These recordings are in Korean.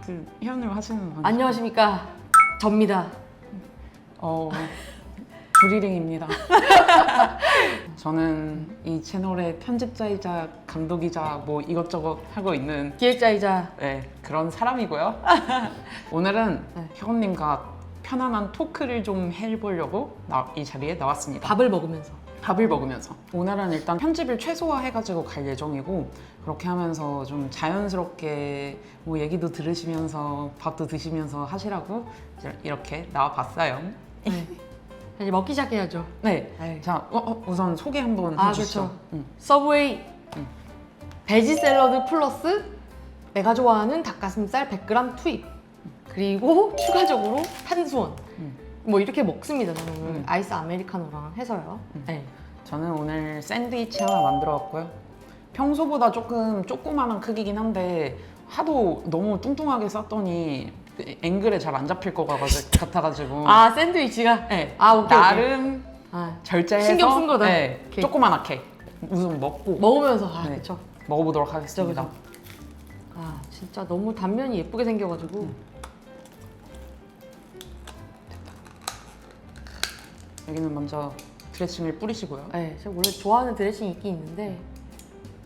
그 회원님 하시는 방식. 안녕하십니까, 접니다. 주리링입니다. 저는 이 채널의 편집자이자 감독이자 뭐 이것저것 하고 있는 기획자이자 그런 사람이고요. 오늘은 네. 회원님과 편안한 토크를 좀 해보려고 이 자리에 나왔습니다. 밥을 먹으면서. 밥을 먹으면서. 오늘은 일단 편집을 최소화해가지고 갈 예정이고, 그렇게 하면서 좀 자연스럽게 뭐 얘기도 들으시면서 밥도 드시면서 하시라고 이렇게 나와봤어요. 네. 이제 먹기 시작해야죠. 네. 네. 자, 우선 소개 한번 해주시죠. 그렇죠. 서브웨이 베지 샐러드 플러스 내가 좋아하는 닭가슴살 100g 투입, 그리고 추가적으로 탄수원. 뭐 이렇게 먹습니다. 저는 오늘 아이스 아메리카노랑 해서요. 네. 저는 오늘 샌드위치 하나 만들어 왔고요. 평소보다 조금 조그마한 크기긴 한데 하도 너무 뚱뚱하게 쌌더니 앵글에 잘 안 잡힐 것 같아가지고 아, 샌드위치가? 네. 오케이. 나름 아, 절제해서 신경 쓴 거다. 네, 오케이. 조그만하게 우선 먹고 먹으면서. 아, 네. 그쵸. 먹어보도록 하겠습니다. 그쵸. 아, 진짜 너무 단면이 예쁘게 생겨가지고. 여기는 먼저 드레싱을 뿌리시고요. 네, 제가 원래 좋아하는 드레싱이 있긴 있는데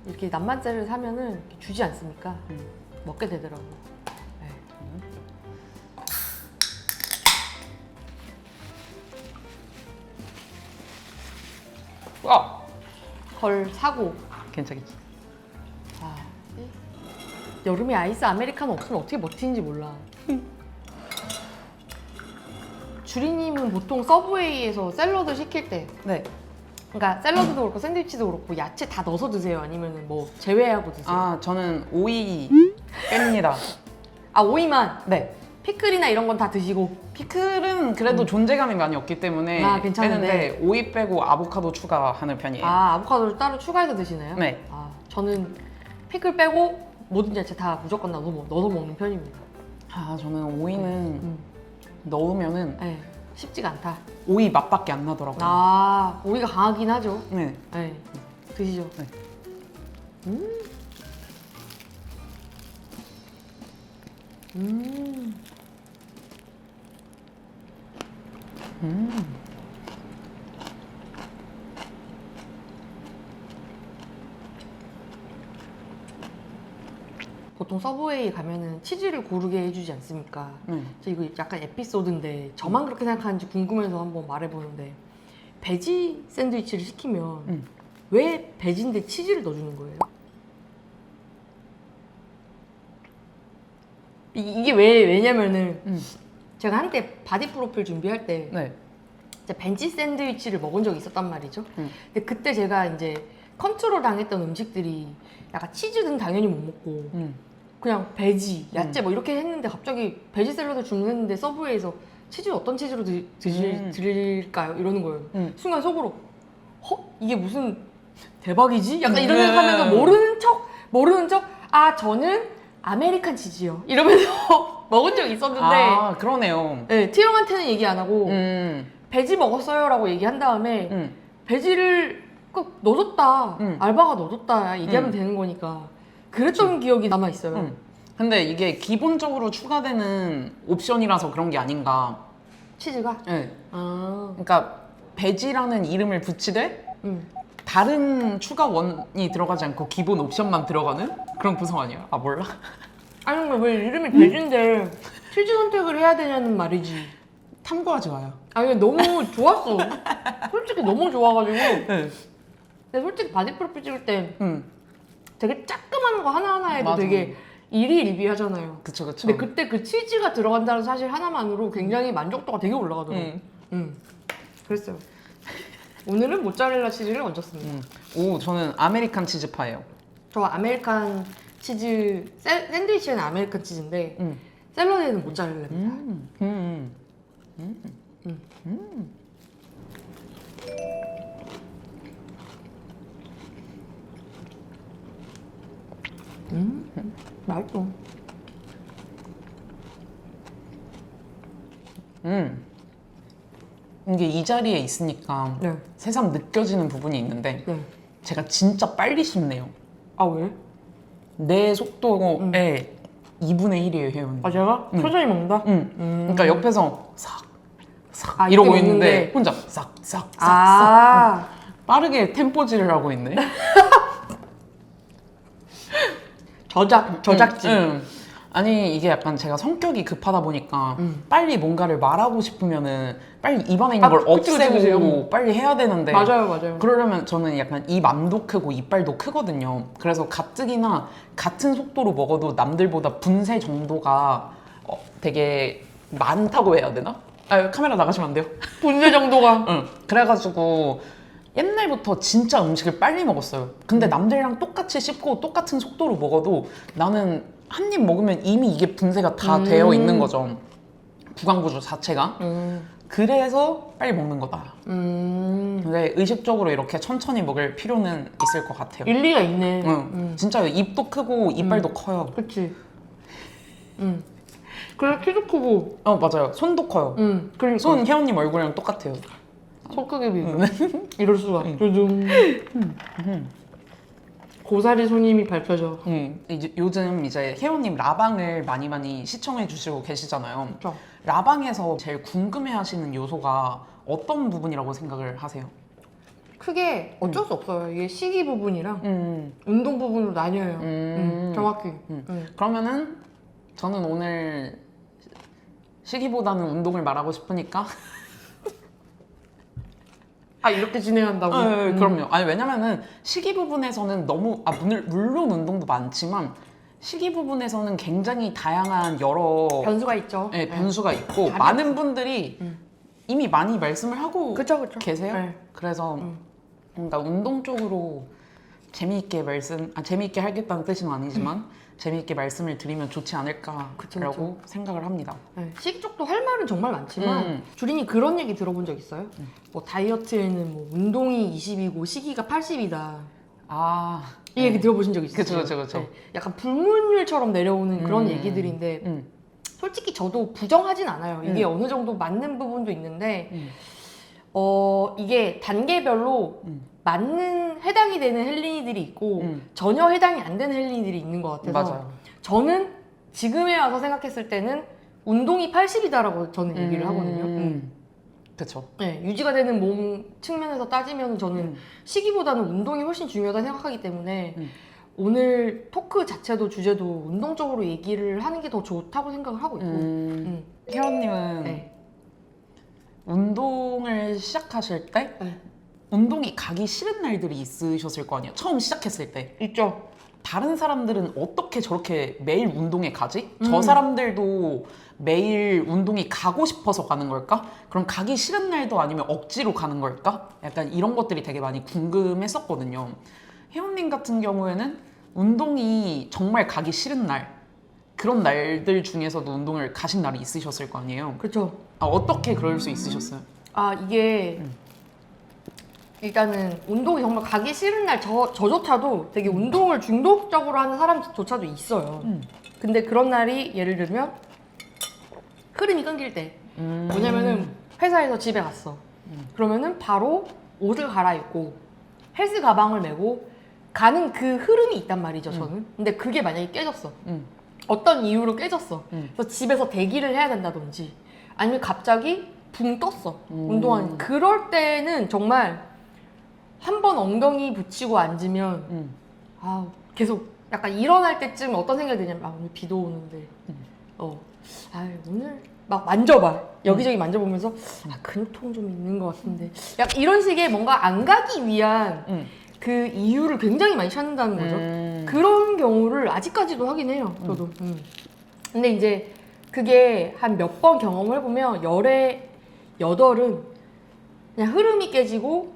이렇게 낱말째를 사면은 이렇게 주지 않습니까? 먹게 되더라고요. 네. 걸 사고. 괜찮겠지? 아, 여름에 아이스 아메리카노 없으면 어떻게 버티는지 몰라. 주리님은 보통 서브웨이에서 샐러드 시킬 때, 네. 그러니까 샐러드도 그렇고 샌드위치도 그렇고 야채 다 넣어서 드세요? 아니면 뭐 제외하고 드세요? 아, 저는 오이 뺍니다. 아, 오이만? 네. 피클이나 이런 건 다 드시고. 피클은 그래도 존재감이 많이 없기 때문에 아, 괜찮은데. 빼는데 오이 빼고 아보카도 추가하는 편이에요. 아, 아보카도를 따로 추가해서 드시나요? 네. 아, 저는 피클 빼고 모든 야채 다 무조건 넣어서 먹는 편입니다. 아, 저는 오이는 넣으면은 네, 쉽지가 않다. 오이 맛밖에 안 나더라고요. 아, 오이가 강하긴 하죠. 네. 네, 드시죠. 네. 음. 보통 서브웨이 가면은 치즈를 고르게 해주지 않습니까? 저 이거 약간 에피소드인데 저만 그렇게 생각하는지 궁금해서 한번 말해보는데, 베지 샌드위치를 시키면 왜 베지인데 치즈를 넣어주는 거예요? 이게 왜냐면은 제가 한때 바디 프로필 준비할 때 네. 이제 벤치 샌드위치를 먹은 적이 있었단 말이죠. 근데 그때 제가 이제 컨트롤 당했던 음식들이 약간 치즈는 당연히 못 먹고 그냥 베지, 야채 뭐 이렇게 했는데 갑자기 베지 샐러드 주문했는데 서브웨이에서 치즈 어떤 치즈로 드릴까요? 이러는 거예요. 순간 속으로 이게 무슨 대박이지? 약간 이런 생각하면서 모르는 척 아, 저는 아메리칸 치즈요 이러면서 먹은 적이 있었는데, 아, 그러네요. 네, T형한테는 얘기 안 하고 베지 먹었어요 라고 얘기한 다음에 베지를 꼭 넣어줬다, 알바가 넣어줬다 얘기하면 되는 거니까 그랬던 기억이 남아있어요. 근데 이게 기본적으로 추가되는 옵션이라서 그런 게 아닌가. 치즈가? 네. 아, 그러니까 베지라는 이름을 붙이되 다른 추가원이 들어가지 않고 기본 옵션만 들어가는 그런 구성 아니에요? 아, 몰라? 아니 왜 이름이 베지인데 치즈 선택을 해야 되냐는 말이지. 탐구하지 마요. 아니 너무 좋았어. 솔직히 너무 좋아가지고. 네. 근데 솔직히 바디 프로필 찍을 때 음. 되게 짜끔한 거 하나하나에도 맞아. 되게 일희일비하잖아요. 그쵸, 그쵸. 근데 그때 그 치즈가 들어간다는 사실 하나만으로 굉장히 만족도가 되게 올라가더라고요. 그랬어요. 오늘은 모짜렐라 치즈를 얹었습니다. 오, 저는 아메리칸 치즈파예요. 저 아메리칸 치즈, 샌드위치에는 아메리칸 치즈인데 샐러드에는 모짜렐라입니다. 맛있어. 이게 이 자리에 있으니까 네. 새삼 느껴지는 부분이 있는데 네. 제가 진짜 빨리 씹네요. 아, 왜? 내 속도에 2분의 1이에요, 혜연이. 아 제가 천천히 먹는다. 그러니까 옆에서 싹 아, 이러고 이렇게 있는데 먹는데. 혼자 싹 아 빠르게 템포질을 하고 있네. 저작질. 응. 아니 이게 약간 제가 성격이 급하다 보니까 빨리 뭔가를 말하고 싶으면은 빨리 입안에 있는 걸 그치, 없애고 그치, 그치. 빨리 해야 되는데 맞아요. 그러려면 저는 약간 입 안도 크고 이빨도 크거든요. 그래서 가뜩이나 같은 속도로 먹어도 남들보다 분쇄 정도가 되게 많다고 해야 되나? 아 카메라 나가시면 안 돼요. 분쇄 정도가. 응. 그래가지고 옛날부터 진짜 음식을 빨리 먹었어요. 근데 남들이랑 똑같이 씹고 똑같은 속도로 먹어도 나는 한 입 먹으면 이미 이게 분쇄가 다 되어 있는 거죠. 구강구조 자체가. 그래서 빨리 먹는 거다. 근데 의식적으로 이렇게 천천히 먹을 필요는 있을 것 같아요. 일리가 있네. 응. 진짜 입도 크고 이빨도 커요. 그치. 그래 키도 크고. 맞아요. 손도 커요. 그러니까. 손 혜원님 얼굴이랑 똑같아요. 손 크기 비교. 이럴 수가. 요즘 고사리 손님이 밝혀져. 이제 요즘 이제 혜원님 라방을 많이 시청해 주시고 계시잖아요. 그쵸. 라방에서 제일 궁금해하시는 요소가 어떤 부분이라고 생각을 하세요? 크게 어쩔 수 없어요. 이게 식이 부분이랑 운동 부분으로 나뉘어요. 정확히. 그러면은 저는 오늘 시기보다는 운동을 말하고 싶으니까 아 이렇게 진행한다고? 네, 그럼요. 아니 왜냐면은 시기 부분에서는 너무 물론 운동도 많지만 시기 부분에서는 굉장히 다양한 여러 변수가 있죠. 네, 변수가 있고 답이 많은 분들이 이미 많이 말씀을 하고 그쵸. 계세요. 네. 그래서 뭔가 운동 쪽으로 재미있게 재미있게 하겠다는 뜻은 아니지만 재미있게 말씀을 드리면 좋지 않을까라고 그쵸. 생각을 합니다. 네, 식이 쪽도 할 말은 정말 많지만 주린이 그런 얘기 들어본 적 있어요? 뭐 다이어트에는 뭐 운동이 20이고 시기가 80이다. 아, 이 얘기 들어보신 적 있으세요? 그쵸. 네, 약간 불문율처럼 내려오는 그런 얘기들인데 솔직히 저도 부정하진 않아요. 이게 어느 정도 맞는 부분도 있는데 이게 단계별로 해당이 되는 헬린이들이 있고 전혀 해당이 안 되는 헬린이들이 있는 것 같아서 맞아요. 저는 지금에 와서 생각했을 때는 운동이 80이다라고 저는 얘기를 하거든요. 그쵸. 네, 유지가 되는 몸 측면에서 따지면 저는 시기보다는 운동이 훨씬 중요하다 생각하기 때문에 오늘 토크 자체도 주제도 운동적으로 얘기를 하는 게 더 좋다고 생각을 하고 있고 혜원님은 네. 운동을 시작하실 때 네. 운동이 가기 싫은 날들이 있으셨을 거 아니에요? 처음 시작했을 때. 있죠. 다른 사람들은 어떻게 저렇게 매일 운동에 가지? 저 사람들도 매일 운동이 가고 싶어서 가는 걸까? 그럼 가기 싫은 날도 아니면 억지로 가는 걸까? 약간 이런 것들이 되게 많이 궁금했었거든요. 혜원님 같은 경우에는 운동이 정말 가기 싫은 날, 그런 날들 중에서도 운동을 가신 날이 있으셨을 거 아니에요? 그렇죠. 어떻게 그럴 수 있으셨어요? 아 이게 일단은 운동이 정말 가기 싫은 날 저조차도 되게 운동을 중독적으로 하는 사람조차도 있어요. 근데 그런 날이 예를 들면 흐름이 끊길 때 뭐냐면은 회사에서 집에 갔어. 그러면은 바로 옷을 갈아입고 헬스 가방을 메고 가는 그 흐름이 있단 말이죠 저는. 근데 그게 만약에 깨졌어. 어떤 이유로 깨졌어. 그래서 집에서 대기를 해야 된다든지 아니면 갑자기 붕 떴어. 운동하는. 그럴 때는 정말 한 번 엉덩이 붙이고 앉으면 아 계속 약간 일어날 때쯤 어떤 생각이 드냐면 아 오늘 비도 오는데 아 오늘 막 만져봐 여기저기 만져보면서 아 근육통 좀 있는 것 같은데 약간 이런 식의 뭔가 안 가기 위한 그 이유를 굉장히 많이 찾는다는 거죠. 그런 경우를 아직까지도 하긴 해요 저도. 근데 이제 그게 한 몇 번 경험을 해보면 열의 8은 그냥 흐름이 깨지고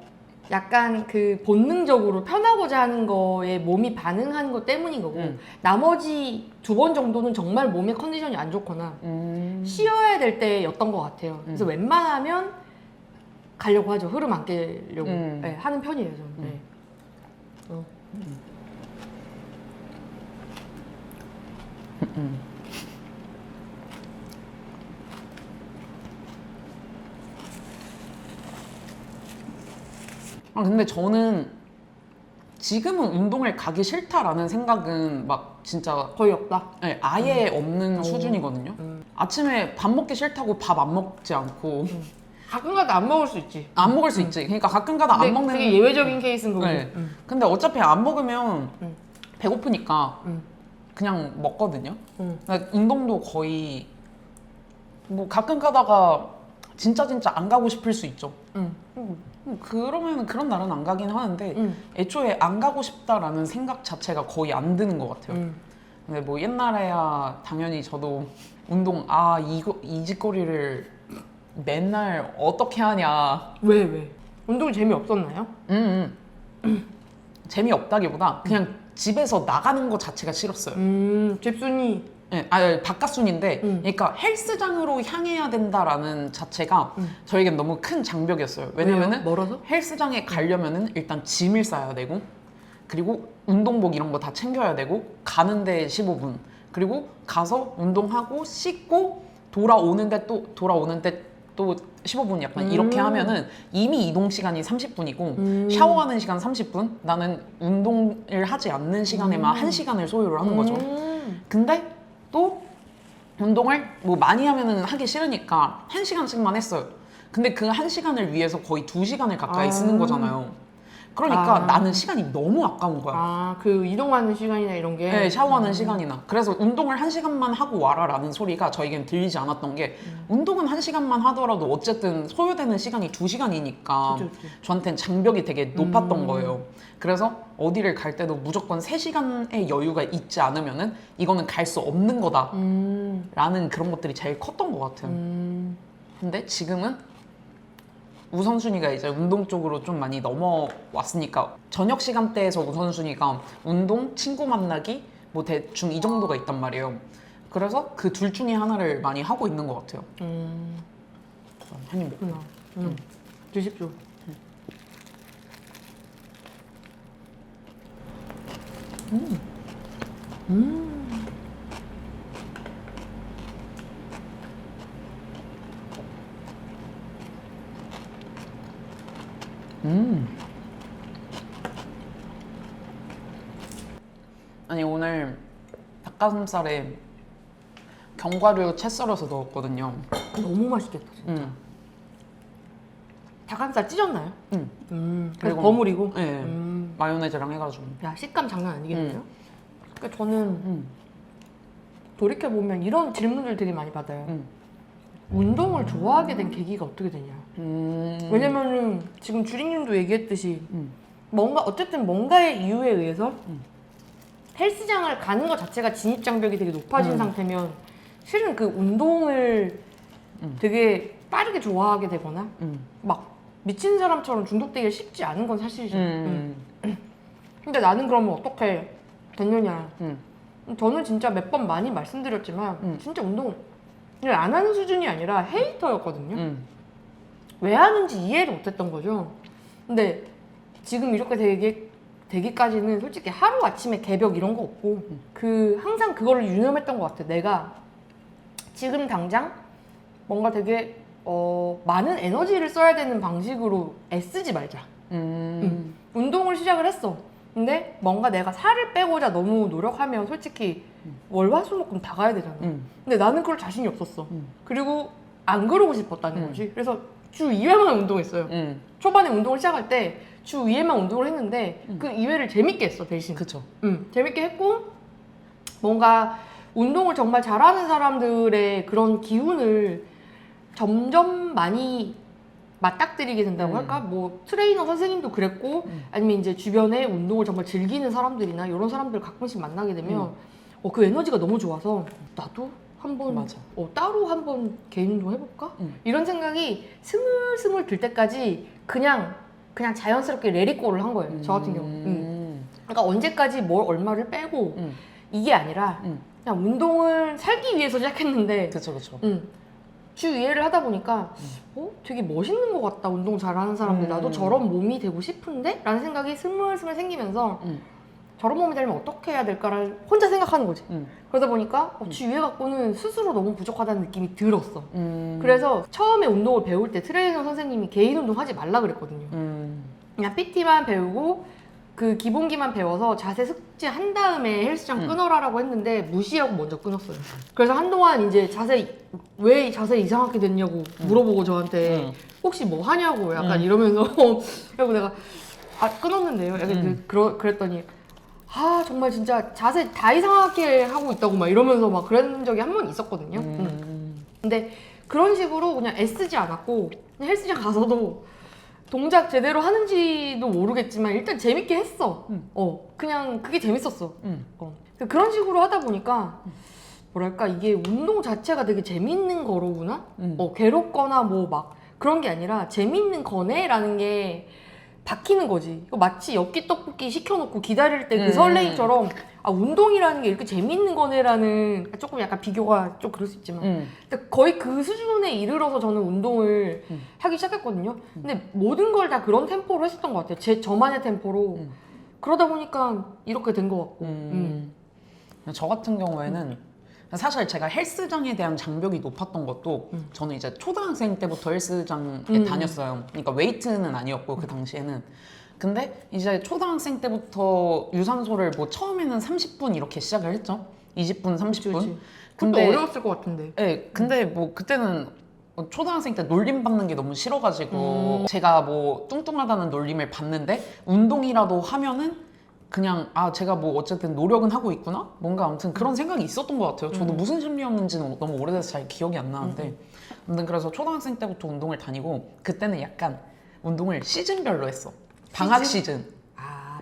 약간 그 본능적으로 편하고자 하는 거에 몸이 반응하는 것 때문인 거고 나머지 2번 정도는 정말 몸의 컨디션이 안 좋거나 쉬어야 될 때였던 것 같아요. 그래서 웬만하면 가려고 하죠. 흐름 안 깨려고 네, 하는 편이에요 저는. 네. 근데 저는 지금은 운동을 가기 싫다라는 생각은 막 진짜 거의 없다. 네, 아예 없는 오. 수준이거든요. 아침에 밥 먹기 싫다고 밥 안 먹지 않고 가끔가다 안 먹을 수 있지. 안 먹을 수 있지. 그러니까 가끔가다 근데 안 먹는. 되게 예외적인 케이스인 거고. 네. 근데 어차피 안 먹으면 음. 배고프니까 음. 그냥 먹거든요. 음. 그러니까 운동도 거의 뭐 가끔 가다가 진짜 안 가고 싶을 수 있죠. 그러면 그런 날은 안 가긴 하는데 애초에 안 가고 싶다라는 생각 자체가 거의 안 드는 것 같아요. 근데 뭐 옛날에야 당연히 저도 운동 이 짓거리를 맨날 어떻게 하냐. 왜? 운동이 재미없었나요? 재미없다기보다 그냥 집에서 나가는 것 자체가 싫었어요. 집순이. 네, 박가순인데 그러니까 헬스장으로 향해야 된다라는 자체가 저에겐 너무 큰 장벽이었어요. 왜냐면은 왜요? 멀어서? 헬스장에 가려면은 일단 짐을 싸야 되고 그리고 운동복 이런 거 다 챙겨야 되고 가는데 15분 그리고 가서 운동하고 씻고 돌아오는데 또 15분 약간 이렇게 하면은 이미 이동 시간이 30분이고 샤워하는 시간 30분 나는 운동을 하지 않는 시간에만 1시간을 소요를 하는 거죠. 근데 또 운동을 뭐 많이 하면은 하기 싫으니까 1시간씩만 했어요. 근데 그 1시간을 위해서 거의 2시간을 가까이 쓰는 거잖아요. 그러니까 나는 시간이 너무 아까운 거야. 그 이동하는 시간이나 이런 게. 네, 샤워하는 시간이나. 그래서 운동을 1시간만 하고 와라라는 소리가 저에겐 들리지 않았던 게 운동은 1시간만 하더라도 어쨌든 소요되는 시간이 2시간이니까 그쵸. 저한테는 장벽이 되게 높았던 거예요. 그래서 어디를 갈 때도 무조건 3시간의 여유가 있지 않으면은 이거는 갈 수 없는 거다 라는 그런 것들이 제일 컸던 것 같아요. 근데 지금은 우선순위가 이제 운동 쪽으로 좀 많이 넘어왔으니까 저녁 시간대에서 우선순위가 운동, 친구 만나기 뭐 대충 이 정도가 있단 말이에요. 그래서 그 둘 중에 하나를 많이 하고 있는 것 같아요. 한입 먹고. 드십시오. 아니 오늘 닭가슴살에 견과류 채 썰어서 넣었거든요. 너무 맛있겠다 진짜. 닭가슴살 찢었나요? 그래서 그리고 버무리고. 네, 마요네즈랑 해가지고. 야, 식감 장난 아니겠네요? 그러니까 저는 돌이켜보면 이런 질문들 되게 많이 받아요. 운동을 좋아하게 된 계기가 어떻게 되냐. 왜냐면은 지금 주린님도 얘기했듯이 어쨌든 뭔가의 이유에 의해서 헬스장을 가는 것 자체가 진입장벽이 되게 높아진 상태면 실은 그 운동을 되게 빠르게 좋아하게 되거나 막 미친 사람처럼 중독되기가 쉽지 않은 건 사실이죠. 근데 나는 그러면 어떻게 됐느냐. 저는 진짜 몇 번 많이 말씀드렸지만 진짜 운동을 안 하는 수준이 아니라 헤이터였거든요. 왜 하는지 이해를 못했던 거죠. 근데 지금 이렇게 되기까지는 솔직히 하루아침에 개벽 이런 거 없고 항상 그거를 유념했던 것 같아. 내가 지금 당장 뭔가 되게 많은 에너지를 써야 되는 방식으로 애쓰지 말자. 운동을 시작을 했어. 근데 뭔가 내가 살을 빼고자 너무 노력하면 솔직히 월화수목금 다 가야 되잖아. 근데 나는 그럴 자신이 없었어. 그리고 안 그러고 싶었다는 거지. 그래서 주 2회만 운동했어요. 초반에 운동을 시작할 때 주 2회만 운동을 했는데 그 2회를 재밌게 했어 대신. 그쵸. 재밌게 했고 뭔가 운동을 정말 잘하는 사람들의 그런 기운을 점점 많이 맞닥뜨리게 된다고 할까? 뭐 트레이너 선생님도 그랬고 아니면 이제 주변에 운동을 정말 즐기는 사람들이나 이런 사람들 가끔씩 만나게 되면 그 에너지가 너무 좋아서 나도 한번 맞아. 따로 한번 개인 운동 해볼까? 이런 생각이 스물스물 들 때까지 그냥 자연스럽게 레디고를 한 거예요. 저 같은 경우. 그러니까 언제까지 뭘 얼마를 빼고 이게 아니라 그냥 운동을 살기 위해서 시작했는데 그쵸. 주 2회를 하다 보니까 되게 멋있는 것 같다. 운동 잘하는 사람들. 나도 저런 몸이 되고 싶은데? 라는 생각이 스물스물 생기면서 저런 몸이 되려면 어떻게 해야 될까를 혼자 생각하는 거지. 그러다 보니까 주 2회 갖고는 스스로 너무 부족하다는 느낌이 들었어. 그래서 처음에 운동을 배울 때 트레이너 선생님이 개인 운동 하지 말라 그랬거든요. 그냥 PT만 배우고 그 기본기만 배워서 자세 숙지한 다음에 헬스장 끊어라라고 했는데 무시하고 먼저 끊었어요. 그래서 한동안 이제 왜 자세 이상하게 됐냐고 물어보고 저한테 혹시 뭐 하냐고 약간 이러면서 그리고 내가 끊었는데요. 약간 그랬더니 정말 진짜 자세 다 이상하게 하고 있다고 막 이러면서 막 그런 적이 한 번 있었거든요. 근데 그런 식으로 그냥 애쓰지 않았고 그냥 헬스장 가서도 동작 제대로 하는지도 모르겠지만 일단 재밌게 했어. 그냥 그게 재밌었어. 그런 식으로 하다 보니까 뭐랄까 이게 운동 자체가 되게 재밌는 거로구나. 괴롭거나 뭐 막 그런 게 아니라 재밌는 거네라는 게 박히는 거지. 이거 마치 엽기 떡볶이 시켜놓고 기다릴 때 그 설레임처럼 운동이라는 게 이렇게 재밌는 거네라는 조금 약간 비교가 좀 그럴 수 있지만 근데 거의 그 수준에 이르러서 저는 운동을 하기 시작했거든요. 근데 모든 걸 다 그런 템포로 했었던 것 같아요. 저만의 템포로. 그러다 보니까 이렇게 된 것 같고. 저 같은 경우에는 사실 제가 헬스장에 대한 장벽이 높았던 것도 저는 이제 초등학생 때부터 헬스장에 다녔어요. 그러니까 웨이트는 아니었고 그 당시에는. 근데 이제 초등학생 때부터 유산소를 뭐 처음에는 30분 이렇게 시작을 했죠. 20분, 30분. 그치. 근데 어려웠을 것 같은데. 네, 근데 뭐 그때는 초등학생 때 놀림 받는 게 너무 싫어가지고 제가 뭐 뚱뚱하다는 놀림을 받는데 운동이라도 하면은 그냥 제가 뭐 어쨌든 노력은 하고 있구나? 뭔가 아무튼 그런 생각이 있었던 것 같아요. 저도 무슨 심리였는지는 너무 오래돼서 잘 기억이 안 나는데 아무튼 그래서 초등학생 때부터 운동을 다니고 그때는 약간 운동을 시즌별로 했어. 방학 시즌.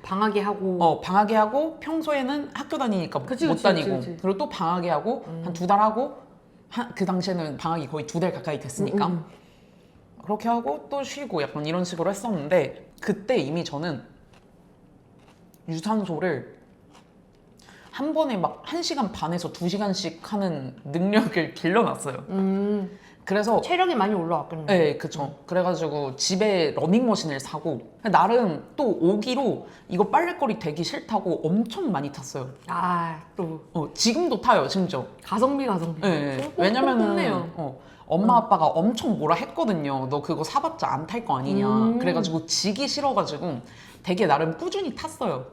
방학에 하고 방학에 하고 평소에는 학교 다니니까 그치, 못 그치, 다니고 그치. 그리고 또 방학에 하고 한 2달 하고 그 당시에는 방학이 거의 2달 가까이 됐으니까 그렇게 하고 또 쉬고 약간 이런 식으로 했었는데 그때 이미 저는 유산소를 한 번에 막 1시간 반에서 2시간씩 하는 능력을 길러놨어요. 그래서 체력이 많이 올라왔겠네. 네, 그쵸. 그래가지고 집에 러닝머신을 사고 나름 또 오기로 이거 빨래거리 되기 싫다고 엄청 많이 탔어요. 또 지금도 타요, 심지어. 가성비. 네, 왜냐면은 엄마 아빠가 엄청 뭐라 했거든요. 너 그거 사봤자 안 탈 거 아니냐. 그래가지고 지기 싫어가지고 되게 나름 꾸준히 탔어요.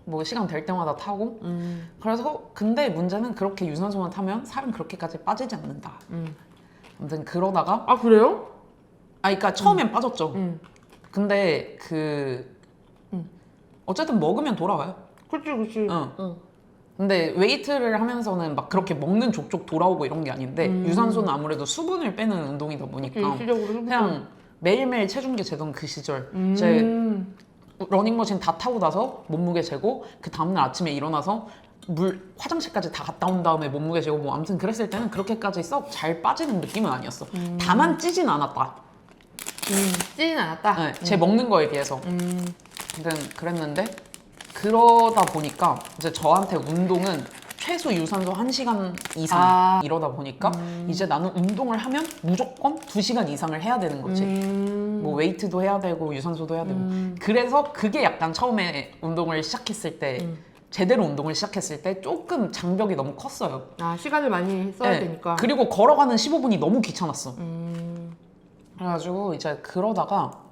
뭐 시간 될 때마다 타고 그래서 근데 문제는 그렇게 유산소만 타면 살은 그렇게까지 빠지지 않는다. 아무튼 그러다가 그래요? 그러니까 처음엔 빠졌죠. 근데 어쨌든 먹으면 돌아와요. 그치. 근데 웨이트를 하면서는 막 그렇게 먹는 족족 돌아오고 이런 게 아닌데 유산소는 아무래도 수분을 빼는 운동이다 보니까 일시적으로 그냥 매일매일 체중계 재던 그 시절 제 러닝머신 다 타고 나서 몸무게 재고 그 다음날 아침에 일어나서 화장실까지 다 갔다 온 다음에 몸무게 재고 뭐 아무튼 그랬을 때는 그렇게까지 썩 잘 빠지는 느낌은 아니었어. 다만 찌진 않았다. 찌진 않았다. 네, 제 먹는 거에 비해서. 아무튼 그랬는데 그러다 보니까 이제 저한테 운동은 최소 유산소 1시간 이상 이러다 보니까 이제 나는 운동을 하면 무조건 2시간 이상을 해야 되는 거지. 뭐 웨이트도 해야 되고 유산소도 해야 되고 그래서 그게 약간 처음에 운동을 시작했을 때 제대로 운동을 시작했을 때 조금 장벽이 너무 컸어요. 시간을 많이 써야 되니까. 그리고 걸어가는 15분이 너무 귀찮았어. 그래가지고 이제 그러다가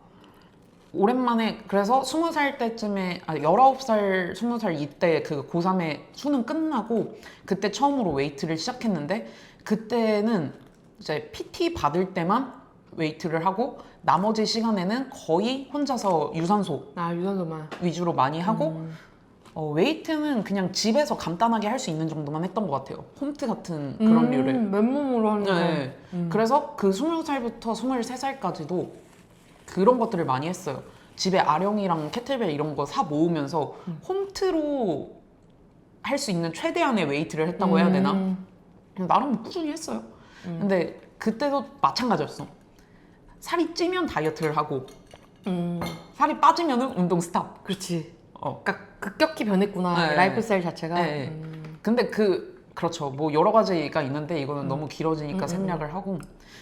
오랜만에 그래서 20살 때쯤에 19살, 20살 이때 그 고3의 수능 끝나고 그때 처음으로 웨이트를 시작했는데 그때는 이제 PT 받을 때만 웨이트를 하고 나머지 시간에는 거의 혼자서 유산소만 위주로 많이 하고 웨이트는 그냥 집에서 간단하게 할 수 있는 정도만 했던 것 같아요. 홈트 같은 그런 류를. 맨몸으로 하는 거. 네. 그래서 그 20살부터 23살까지도 그런 것들을 많이 했어요. 집에 아령이랑 캐틀벨 이런 거 사 모으면서 홈트로 할 수 있는 최대한의 웨이트를 했다고 해야 되나? 나름 꾸준히 했어요. 근데 그때도 마찬가지였어. 살이 찌면 다이어트를 하고 살이 빠지면은 운동 스탑. 그렇지. 그러니까 급격히 변했구나. 네. 라이프 스타일 자체가. 네. 근데 그렇죠. 뭐 여러 가지가 있는데 이거는 너무 길어지니까 생략을 하고.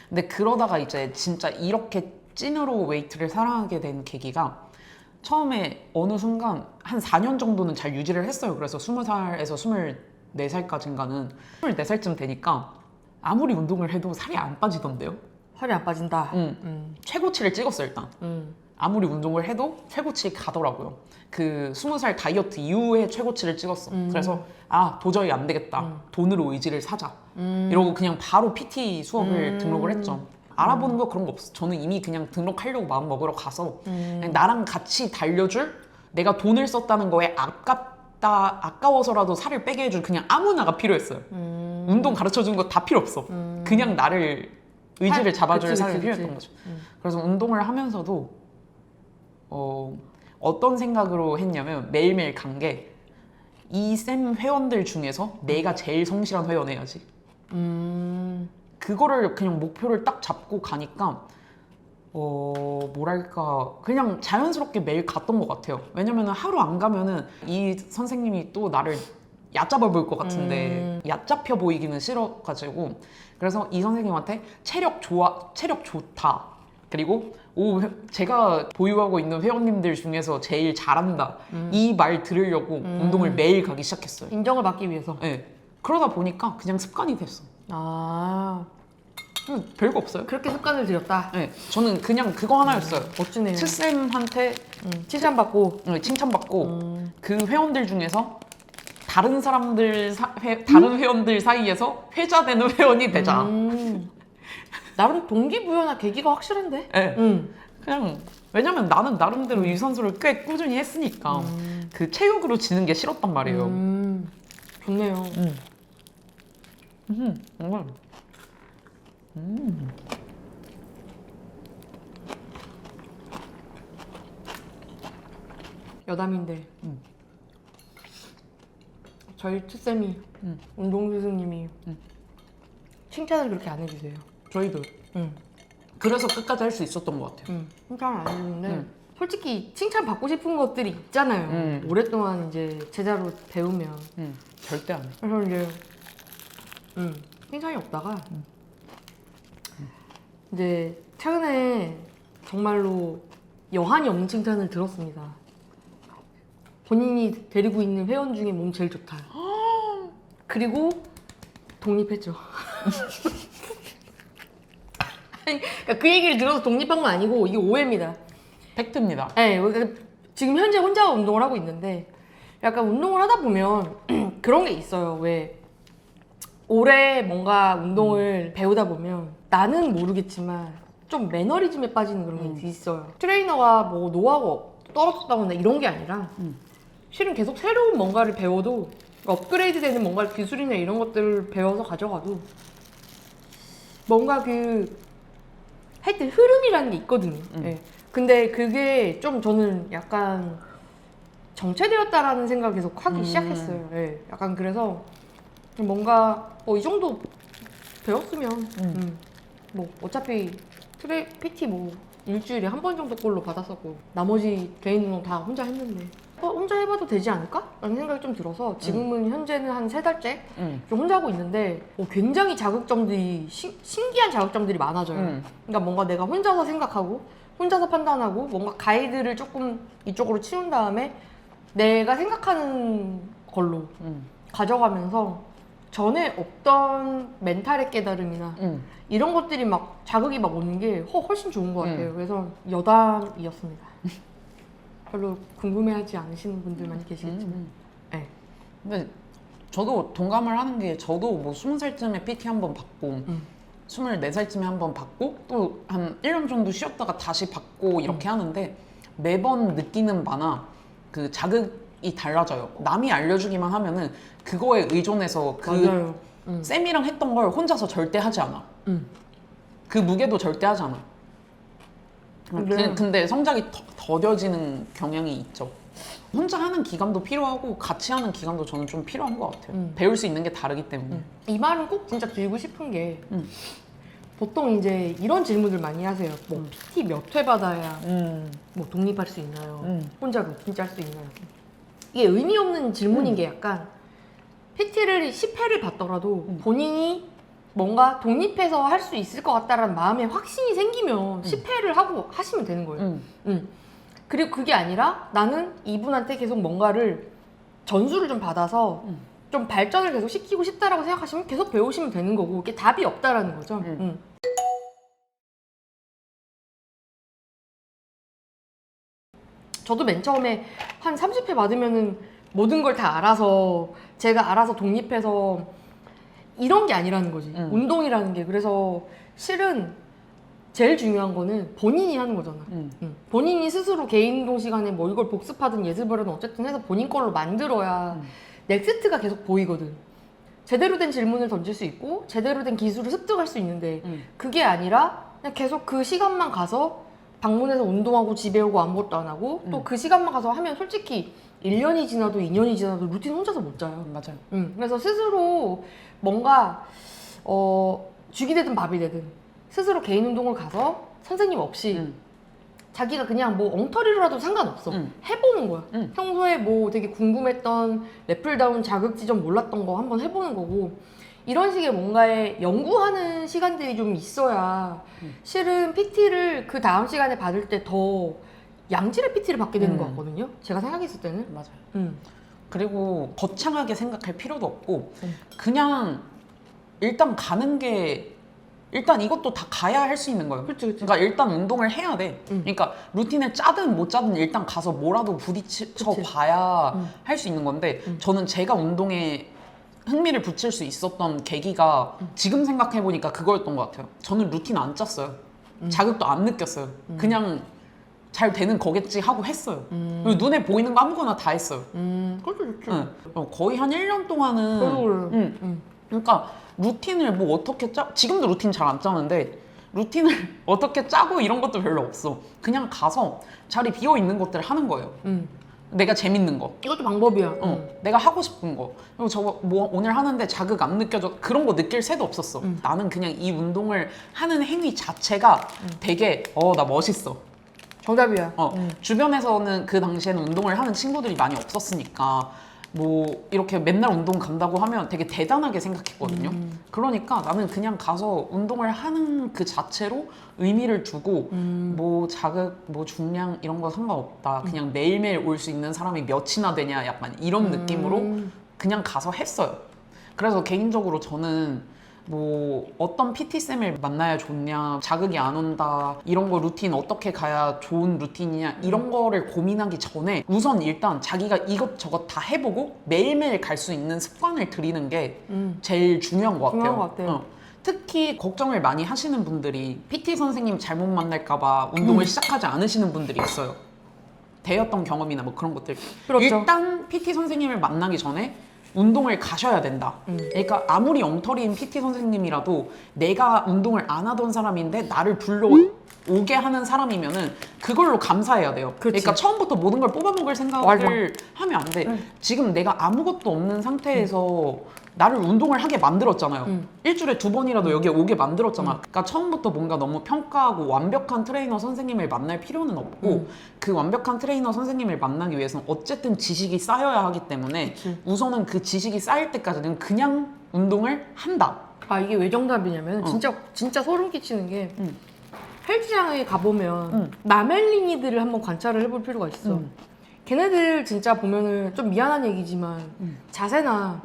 근데 그러다가 이제 진짜 이렇게 찐으로 웨이트를 사랑하게 된 계기가 처음에 어느 순간 한 4년 정도는 잘 유지를 했어요. 그래서 20살에서 24살까지인가는 24살쯤 되니까 아무리 운동을 해도 살이 안 빠지던데요. 살이 안 빠진다. 최고치를 찍었어 일단. 아무리 운동을 해도 최고치 가더라고요. 그 20살 다이어트 이후에 최고치를 찍었어. 그래서 도저히 안 되겠다. 돈으로 의지를 사자. 이러고 그냥 바로 PT 수업을 등록을 했죠. 알아보는 거 그런 거 없어. 저는 이미 그냥 등록하려고 마음 먹으러 가서 그냥 나랑 같이 달려줄, 내가 돈을 썼다는 거에 아까워서라도 살을 빼게 해줄 그냥 아무나가 필요했어요. 운동 가르쳐주는 거 다 필요 없어. 그냥 나를 의지를 잡아줄 사람이 필요했던 거죠. 그래서 운동을 하면서도 어떤 생각으로 했냐면 매일매일 간 게 이 쌤 회원들 중에서 내가 제일 성실한 회원 해야지. 그거를 그냥 목표를 딱 잡고 가니까 뭐랄까 그냥 자연스럽게 매일 갔던 것 같아요. 왜냐면 하루 안 가면은 이 선생님이 또 나를 얕잡아 볼 것 같은데 얕잡혀 보이기는 싫어가지고 그래서 이 선생님한테 체력 좋다 그리고 제가 보유하고 있는 회원님들 중에서 제일 잘한다 이 말 들으려고 운동을 매일 가기 시작했어요. 인정을 받기 위해서. 네. 그러다 보니까 그냥 습관이 됐어. 별거 없어요. 그렇게 습관을 들였다. 네, 저는 그냥 그거 하나였어요. 멋지네요. 칠쌤한테 칭찬받고 칭찬받고 그 회원들 중에서 다른 다른 회원들 사이에서 회자되는 회원이 되자. 나름 동기부여나 계기가 확실한데? 네. 그냥 왜냐면 나는 나름대로 유산소를 꽤 꾸준히 했으니까 그 체육으로 지는 게 싫었단 말이에요. 좋네요. 정말. 여담인데 저희 투쌤이 운동 스승님이 칭찬을 그렇게 안 해주세요. 저희도 그래서 끝까지 할 수 있었던 것 같아요. 칭찬을 안 해주는데 솔직히 칭찬 받고 싶은 것들이 있잖아요. 오랫동안 이제 제자로 배우면 절대 안 해. 그래서 이제 칭찬이 없다가 이제 최근에 정말로 여한이 없는 칭찬을 들었습니다. 본인이 데리고 있는 회원 중에 몸 제일 좋다. 그리고 독립했죠. 그러니까 그 얘기를 들어서 독립한 건 아니고 이게 오해입니다. 팩트입니다. 네, 지금 현재 혼자 운동을 하고 있는데 약간 운동을 하다 보면 그런 게 있어요. 왜 오래 뭔가 운동을 배우다 보면 나는 모르겠지만 좀 매너리즘에 빠지는 그런 게 있어요. 트레이너가 뭐 노하우가 떨어졌다거나 이런 게 아니라 실은 계속 새로운 뭔가를 배워도 업그레이드 되는 뭔가 기술이나 이런 것들을 배워서 가져가도 뭔가 하여튼 흐름이라는 게 있거든요. 네. 근데 그게 좀 저는 약간 정체되었다라는 생각을 계속 하기 시작했어요. 네. 약간 그래서 뭔가 이 정도 배웠으면 뭐 어차피 PT 뭐 일주일에 한 번 정도 꼴로 받았었고 나머지 개인 운동 다 혼자 했는데 혼자 해봐도 되지 않을까? 라는 생각이 좀 들어서 지금은 현재는 한 3달째 좀 혼자 하고 있는데 굉장히 자극점들이 신기한 자극점들이 많아져요. 그러니까 뭔가 내가 혼자서 생각하고 혼자서 판단하고 뭔가 가이드를 조금 이쪽으로 치운 다음에 내가 생각하는 걸로 가져가면서 전에 없던 멘탈의 깨달음이나 이런 것들이 막 자극이 막 오는 게 훨씬 좋은 것 같아요. 그래서 여담이었습니다. 별로 궁금해하지 않으시는 분들 많이 계시겠지만 네. 근데 저도 동감을 하는 게 저도 뭐 20살쯤에 PT 한 번 받고 24살쯤에 한 번 받고 또 한 1년 정도 쉬었다가 다시 받고 이렇게 하는데 매번 느끼는 바나 그 자극이 달라져요. 남이 알려주기만 하면은 그거에 의존해서 맞아요. 쌤이랑 했던 걸 혼자서 절대 하지 않아. 그 무게도 절대 하지 않아. 근데 성장이 더뎌지는 경향이 있죠. 혼자 하는 기간도 필요하고 같이 하는 기간도 저는 좀 필요한 것 같아요. 배울 수 있는 게 다르기 때문에. 이 말은 꼭 진짜 드리고 싶은 게 보통 이제 이런 질문들 많이 하세요. 뭐 PT 몇 회 받아야 뭐 독립할 수 있나요? 혼자 루틴 짤 수 있나요? 이게 의미 없는 질문인 게 약간 PT를 10회를 받더라도 본인이 뭔가 독립해서 할 수 있을 것 같다라는 마음에 확신이 생기면 10회를 하고 하시면 되는 거예요. 그리고 그게 아니라 나는 이분한테 계속 뭔가를 전수를 좀 받아서 좀 발전을 계속 시키고 싶다라고 생각하시면 계속 배우시면 되는 거고 이게 답이 없다라는 거죠. 저도 맨 처음에 한 30회 받으면은 모든 걸 다 알아서 제가 알아서 독립해서 이런 게 아니라는 거지. 운동이라는 게. 그래서 실은 제일 중요한 거는 본인이 하는 거잖아. 본인이 스스로 개인 운동 시간에 뭐 이걸 복습하든 예습을 하든 어쨌든 해서 본인 걸로 만들어야 넥스트가 계속 보이거든. 제대로 된 질문을 던질 수 있고 제대로 된 기술을 습득할 수 있는데 그게 아니라 그냥 계속 그 시간만 가서 방문해서 운동하고 집에 오고 아무것도 안 하고 또 그 시간만 가서 하면 솔직히 1년이 지나도 2년이 지나도 루틴 혼자서 못 짜요. 맞아요. 그래서 스스로 뭔가 죽이 되든 밥이 되든 스스로 개인 운동을 가서 선생님 없이 자기가 그냥 뭐 엉터리로라도 상관없어. 해보는 거야. 평소에 뭐 되게 궁금했던 랩풀다운 자극지점 몰랐던 거 한번 해보는 거고 이런 식의 뭔가에 연구하는 시간들이 좀 있어야 실은 PT를 그 다음 시간에 받을 때 더 양질의 PT를 받게 되는 것 같거든요. 제가 생각했을 때는. 맞아요. 그리고 거창하게 생각할 필요도 없고 그냥 일단 가는 게 일단 이것도 다 가야 할 수 있는 거예요. 그치, 그치. 그러니까 일단 운동을 해야 돼. 그러니까 루틴을 짜든 못 짜든 일단 가서 뭐라도 부딪혀 그치. 봐야 할 수 있는 건데 저는 제가 운동에 흥미를 붙일 수 있었던 계기가 지금 생각해보니까 그거였던 것 같아요. 저는 루틴 안 짰어요. 자극도 안 느꼈어요. 그냥 잘 되는 거겠지 하고 했어요. 그리고 눈에 보이는 거 아무거나 다 했어요. 그것도 좋죠. 거의 한 1년 동안은 그러니까 루틴을 뭐 어떻게 지금도 루틴 잘 안 짜는데 루틴을 어떻게 짜고 이런 것도 별로 없어. 그냥 가서 자리 비어 있는 것들을 하는 거예요. 내가 재밌는 거. 이것도 방법이야. 내가 하고 싶은 거. 그리고 저거 뭐 오늘 하는데 자극 안 느껴져. 그런 거 느낄 새도 없었어. 나는 그냥 이 운동을 하는 행위 자체가 되게 나 멋있어. 정답이야. 주변에서는 그 당시에는 운동을 하는 친구들이 많이 없었으니까 뭐 이렇게 맨날 운동 간다고 하면 되게 대단하게 생각했거든요. 그러니까 나는 그냥 가서 운동을 하는 그 자체로 의미를 두고 뭐 자극, 뭐 중량 이런 거 상관없다. 그냥 매일매일 올 수 있는 사람이 몇이나 되냐 약간 이런 느낌으로 그냥 가서 했어요. 그래서 개인적으로 저는 뭐 어떤 PT쌤을 만나야 좋냐, 자극이 안 온다, 이런 거 루틴 어떻게 가야 좋은 루틴이냐 이런 거를 고민하기 전에 우선 일단 자기가 이것저것 다 해보고 매일매일 갈 수 있는 습관을 들이는 게 제일 중요한 것 같아요. 중요한 것 같아요. 특히 걱정을 많이 하시는 분들이 PT 선생님 잘못 만날까봐 운동을 시작하지 않으시는 분들이 있어요. 되었던 경험이나 뭐 그런 것들. 그렇죠. 일단 PT 선생님을 만나기 전에 운동을 가셔야 된다. 그러니까 아무리 엉터리인 PT 선생님이라도 내가 운동을 안 하던 사람인데 나를 불러오게 하는 사람이면은 그걸로 감사해야 돼요. 그치. 그러니까 처음부터 모든 걸 뽑아먹을 생각을 하면 안 돼. 지금 내가 아무것도 없는 상태에서 나를 운동을 하게 만들었잖아요. 일주일에 2번이라도 여기에 오게 만들었잖아. 그러니까 처음부터 뭔가 너무 평가하고 완벽한 트레이너 선생님을 만날 필요는 없고 그 완벽한 트레이너 선생님을 만나기 위해서는 어쨌든 지식이 쌓여야 하기 때문에 우선은 그 지식이 쌓일 때까지는 그냥 운동을 한다. 아 이게 왜 정답이냐면 진짜 소름 끼치는 게 헬스장에 가보면 마멜링이들을 한번 관찰을 해볼 필요가 있어. 걔네들 진짜 보면은 좀 미안한 얘기지만 자세나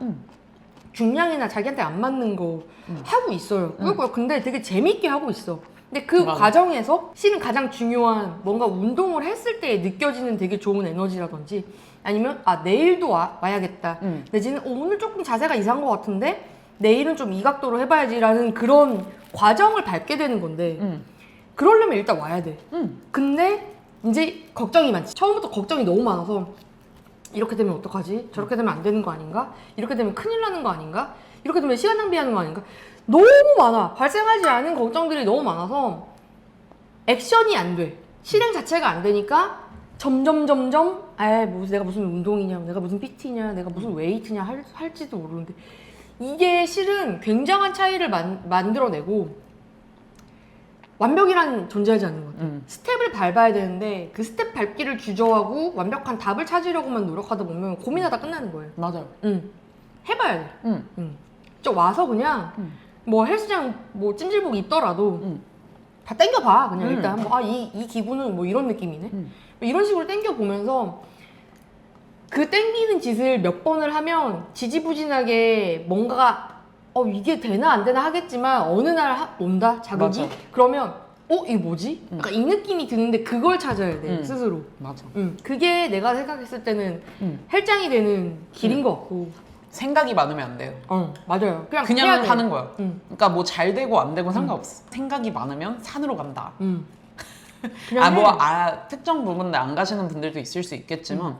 중량이나 자기한테 안 맞는 거 하고 있어요. 근데 되게 재밌게 하고 있어. 근데 그 맞아. 과정에서 실은 가장 중요한 뭔가 운동을 했을 때 느껴지는 되게 좋은 에너지라든지 아니면 내일도 와야겠다. 내지는 오늘 조금 자세가 이상한 것 같은데 내일은 좀 이 각도로 해봐야지라는 그런 과정을 밟게 되는 건데 그러려면 일단 와야 돼. 근데 이제 걱정이 많지. 처음부터 걱정이 너무 많아서 이렇게 되면 어떡하지? 저렇게 되면 안 되는 거 아닌가? 이렇게 되면 큰일 나는 거 아닌가? 이렇게 되면 시간 낭비하는 거 아닌가? 너무 많아. 발생하지 않은 걱정들이 너무 많아서 액션이 안 돼. 실행 자체가 안 되니까 점점 뭐 내가 무슨 운동이냐, 내가 무슨 PT냐, 내가 무슨 웨이트냐 할지도 모르는데 이게 실은 굉장한 차이를 만들어내고 완벽이란 존재하지 않는 것 같아요. 스텝을 밟아야 되는데 그 스텝 밟기를 주저하고 완벽한 답을 찾으려고만 노력하다 보면 고민하다 끝나는 거예요. 맞아요. 해봐야 돼. 저 와서 그냥 뭐 헬스장 뭐 찜질복 입더라도 다 땡겨봐. 그냥 일단 뭐 이 기구는 뭐 이런 느낌이네. 뭐 이런 식으로 땡겨보면서 그 땡기는 짓을 몇 번을 하면 지지부진하게 뭔가가 이게 되나 안 되나 하겠지만 어느 날 온다 자극이. 맞아. 그러면 이게 뭐지? 약간 이 느낌이 드는데 그걸 찾아야 돼 스스로. 맞아. 그게 내가 생각했을 때는 헬장이 되는 길인 것 같고. 생각이 많으면 안 돼요. 맞아요. 그냥 그냥 해야 돼. 하는 거야. 그러니까 뭐 잘 되고 안 되고 상관없어. 생각이 많으면 산으로 간다. 그냥 해. 특정 부분에 안 가시는 분들도 있을 수 있겠지만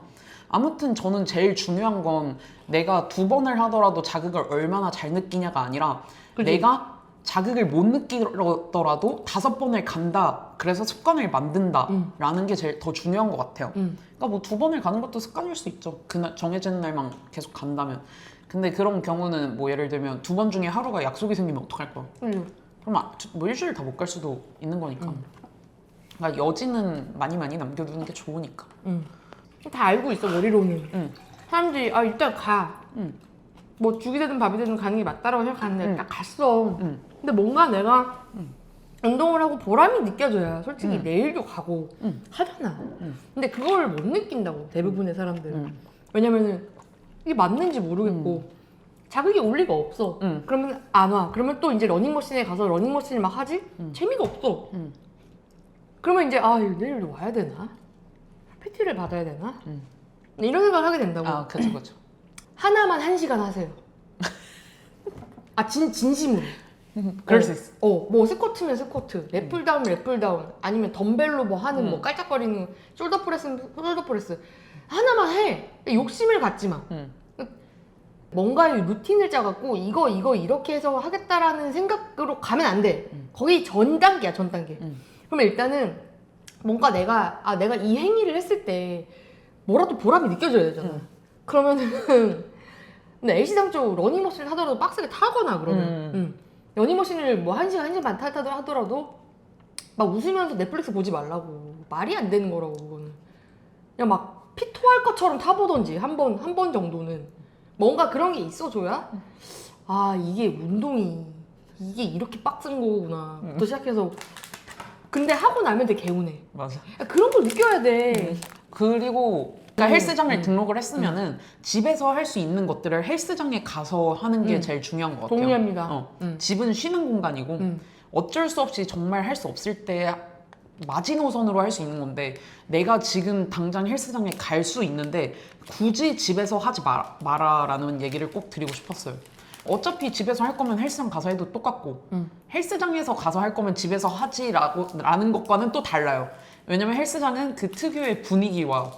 아무튼 저는 제일 중요한 건 내가 2번을 하더라도 자극을 얼마나 잘 느끼냐가 아니라 그치? 내가 자극을 못 느끼더라도 5번을 간다. 그래서 습관을 만든다. 라는 게 제일 더 중요한 것 같아요. 그러니까 뭐 2번을 가는 것도 습관일 수 있죠. 그날 정해진 날만 계속 간다면. 근데 그런 경우는 뭐 예를 들면 2번 중에 하루가 약속이 생기면 어떡할 거야? 그럼 뭐 일주일 다 못 갈 수도 있는 거니까. 그러니까 여지는 많이 남겨두는 게 좋으니까. 다 알고 있어 머리로는. 사람들이 일단 가. 뭐 죽이 되든 밥이 되든 가는 게 맞다라고 생각하는데 딱 갔어. 근데 뭔가 내가 운동을 하고 보람이 느껴져야 솔직히 내일도 가고 하잖아. 근데 그걸 못 느낀다고 대부분의 사람들은. 왜냐면은 이게 맞는지 모르겠고 자극이 올 리가 없어. 그러면 안 와. 그러면 또 이제 러닝머신에 가서 러닝머신을 막 하지? 재미가 없어. 그러면 이제 이거 내일도 와야 되나? PT를 받아야 되나? 이런 생각을 하게 된다고. 그죠. 하나만 1시간 하세요. 진심으로. 그럴 수 있어. 뭐 스쿼트면 스쿼트, 랩풀다운 랩풀다운, 아니면 덤벨로 뭐 하는 뭐 깔짝거리는 숄더프레스는 숄더프레스. 하나만 해. 욕심을 갖지 마. 뭔가의 루틴을 짜갖고 이거 이렇게 해서 하겠다라는 생각으로 가면 안 돼. 거기 전 단계야, 전 단계. 그러면 일단은 뭔가 내가 이 행위를 했을 때 뭐라도 보람이 느껴져야 되잖아. 그러면은 근데 LC장 쪽 러닝머신을 하더라도 빡세게 타거나 그러면 러닝머신을 뭐 1시간, 1시간 반 하더라도 막 웃으면서 넷플릭스 보지 말라고. 말이 안 되는 거라고 그거는. 그냥 막 피토할 것처럼 타보던지 한 번 정도는 뭔가 그런 게 있어줘야 이게 운동이 이게 이렇게 빡센 거구나 부터 시작해서 근데 하고 나면 되게 개운해. 맞아. 그런 걸 느껴야 돼. 그리고 그러니까 헬스장을 등록을 했으면은 집에서 할 수 있는 것들을 헬스장에 가서 하는 게 제일 중요한 것 같아요. 동의합니다. 집은 쉬는 공간이고 어쩔 수 없이 정말 할 수 없을 때 마지노선으로 할 수 있는 건데 내가 지금 당장 헬스장에 갈 수 있는데 굳이 집에서 하지 마라라는 얘기를 꼭 드리고 싶었어요. 어차피 집에서 할 거면 헬스장 가서 해도 똑같고 헬스장에서 가서 할 거면 집에서 하지라는 것과는 또 달라요. 왜냐면 헬스장은 그 특유의 분위기와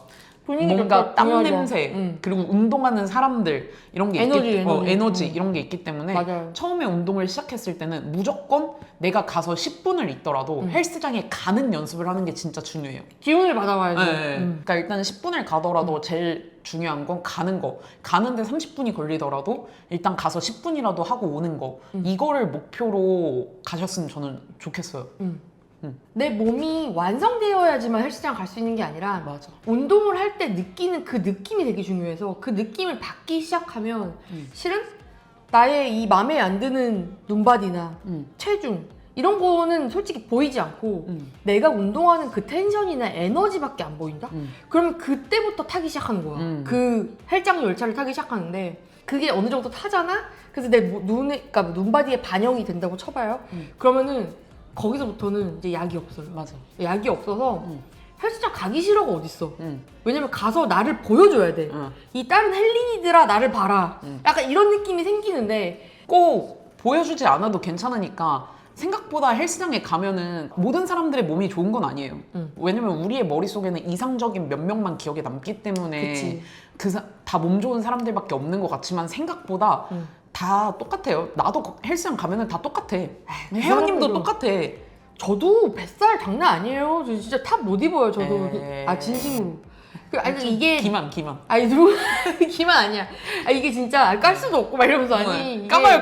뭔가 땀 냄새 그리고 운동하는 사람들 이런 게 에너지 이런 게 있기 때문에 맞아요. 처음에 운동을 시작했을 때는 무조건 내가 가서 10분을 있더라도 헬스장에 가는 연습을 하는 게 진짜 중요해요. 기운을 받아와야지. 그러니까 일단 10분을 가더라도 제일 중요한 건 가는 거. 가는데 30분이 걸리더라도 일단 가서 10분이라도 하고 오는 거. 이거를 목표로 가셨으면 저는 좋겠어요. 내 몸이 완성되어야지만 헬스장 갈 수 있는 게 아니라 맞아. 운동을 할 때 느끼는 그 느낌이 되게 중요해서 그 느낌을 받기 시작하면 실은 나의 이 맘에 안 드는 눈바디나 체중 이런 거는 솔직히 보이지 않고 내가 운동하는 그 텐션이나 에너지밖에 안 보인다? 그러면 그때부터 타기 시작하는 거야. 그 헬장 열차를 타기 시작하는데 그게 어느 정도 타잖아? 그래서 내 그러니까 눈바디에 반영이 된다고 쳐봐요. 그러면은 거기서부터는 이제 약이 없어요. 맞아. 약이 없어서 헬스장 가기 싫어가 어딨어. 왜냐면 가서 나를 보여줘야 돼. 이 다른 헬린이들아 나를 봐라. 약간 이런 느낌이 생기는데 꼭 보여주지 않아도 괜찮으니까 생각보다 헬스장에 가면은 모든 사람들의 몸이 좋은 건 아니에요. 왜냐면 우리의 머릿속에는 이상적인 몇 명만 기억에 남기 때문에 다 몸 좋은 사람들밖에 없는 것 같지만 생각보다 다 똑같아요. 나도 헬스장 가면은 다 똑같아. 혜원님도 똑같아. 저도 뱃살 장난 아니에요. 저 진짜 탑 못 입어요. 저도 진심으로. 아니 이게 기만. 아니 누구 기만 아니야. 이게 진짜 깔 수도 없고 막 이러면서 아니 까봐요.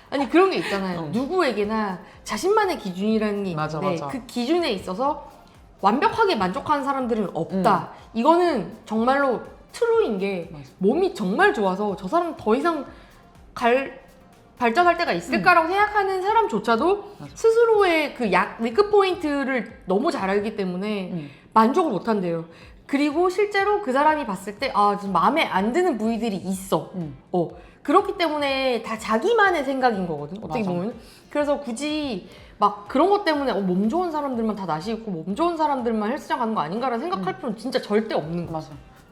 아니 그런 게 있잖아요. 누구에게나 자신만의 기준이라는 게 맞아. 있는데 그 기준에 있어서 완벽하게 만족하는 사람들은 없다. 이거는 정말로 트루인 게 몸이 정말 좋아서 저 사람 더 이상 발전할 때가 있을까라고 생각하는 사람조차도 스스로의 그 위크 포인트를 너무 잘 알기 때문에 만족을 못 한대요. 그리고 실제로 그 사람이 봤을 때 좀 마음에 안 드는 부위들이 있어. 그렇기 때문에 다 자기만의 생각인 거거든. 어떻게 맞아. 보면. 그래서 굳이 막 그런 것 때문에 몸 좋은 사람들만 다 낯이 있고 몸 좋은 사람들만 헬스장 가는 거 아닌가라는 생각할 필요는 진짜 절대 없는 거. 맞아.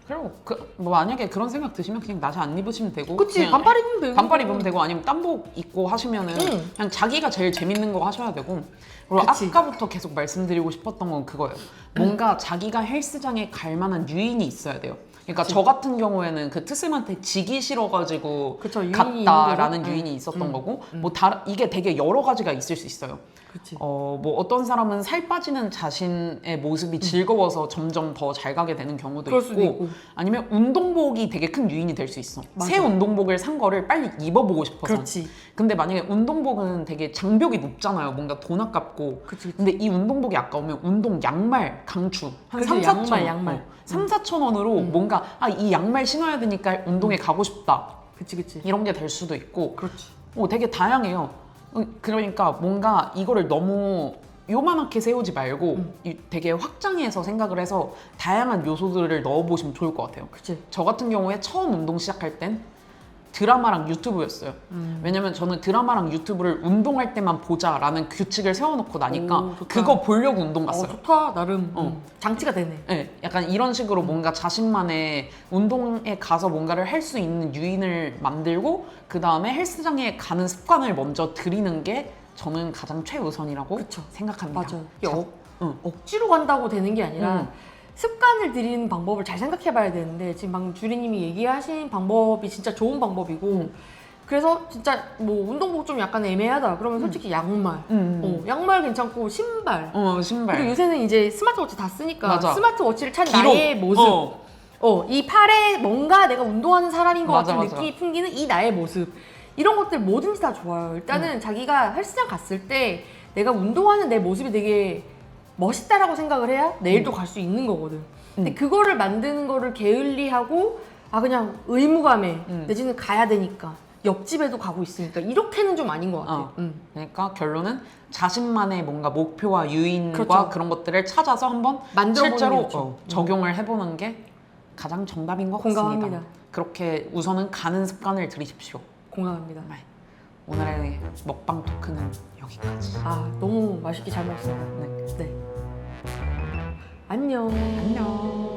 그리고 뭐 만약에 그런 생각 드시면 그냥 나시 안 입으시면 되고. 그치, 그냥 반팔 입으면 되고. 반팔 입으면 되고 아니면 땀복 입고 하시면은 그냥 자기가 제일 재밌는 거 하셔야 되고. 그리고 그치. 아까부터 계속 말씀드리고 싶었던 건 그거예요. 뭔가 자기가 헬스장에 갈 만한 유인이 있어야 돼요. 그러니까 저 같은 경우에는 그 트쌤한테 지기 싫어가지고 그쵸, 유인이 갔다라는 있는 거죠. 유인이 있었던 거고 뭐 이게 되게 여러 가지가 있을 수 있어요. 그치. 뭐 어떤 사람은 살 빠지는 자신의 모습이 즐거워서 점점 더 잘 가게 되는 경우도 그럴 수도 있고 있고. 아니면 운동복이 되게 큰 유인이 될 수 있어. 맞아. 새 운동복을 산 거를 빨리 입어보고 싶어서. 그렇지. 근데 만약에 운동복은 되게 장벽이 높잖아요. 뭔가 돈 아깝고. 그치. 근데 이 운동복이 아까우면 운동 양말 강추 한 그치, 3, 4천 원. 양말. 3, 4천 원으로 뭔가 이 양말 신어야 되니까 운동에 가고 싶다. 그치. 이런 게 될 수도 있고. 그렇지. 되게 다양해요. 그러니까 뭔가 이거를 너무 요만하게 세우지 말고 되게 확장해서 생각을 해서 다양한 요소들을 넣어보시면 좋을 것 같아요. 그치. 저 같은 경우에 처음 운동 시작할 땐 드라마랑 유튜브였어요. 왜냐면 저는 드라마랑 유튜브를 운동할 때만 보자라는 규칙을 세워놓고 나니까 오, 좋다. 그거 보려고 운동 갔어요. 좋다. 나름 장치가 되네. 네, 약간 이런 식으로 뭔가 자신만의 운동에 가서 뭔가를 할 수 있는 유인을 만들고 그 다음에 헬스장에 가는 습관을 먼저 들이는 게 저는 가장 최우선이라고 그쵸. 생각합니다. 맞아요. 이게 억지로 간다고 되는 게 아니라 습관을 들이는 방법을 잘 생각해봐야 되는데 지금 방금 주리님이 얘기하신 방법이 진짜 좋은 방법이고 그래서 진짜 뭐 운동복 좀 약간 애매하다 그러면 솔직히 양말 양말 괜찮고 신발 신발. 그리고 요새는 이제 스마트워치 다 쓰니까 맞아. 스마트워치를 찬 기록. 나의 모습 이 팔에 뭔가 내가 운동하는 사람인 것 맞아, 같은 맞아. 느낌이 풍기는 이 나의 모습 이런 것들 뭐든지 다 좋아요. 일단은 자기가 헬스장 갔을 때 내가 운동하는 내 모습이 되게 멋있다라고 생각을 해야 내일도 갈 수 있는 거거든. 근데 그거를 만드는 거를 게을리하고 그냥 의무감에 내지는 가야 되니까 옆집에도 가고 있으니까 이렇게는 좀 아닌 것 같아. 그러니까 결론은 자신만의 뭔가 목표와 유인과 그렇죠. 그런 것들을 찾아서 한번 만들어보는 실제로 게 좋죠. 적용을 해보는 게 가장 정답인 것 공감합니다. 같습니다. 그렇게 우선은 가는 습관을 들이십시오. 공감합니다. 네. 오늘의 먹방 토크는 여기까지. 너무 맛있게 잘 먹었습니다. 네. 안녕. 안녕.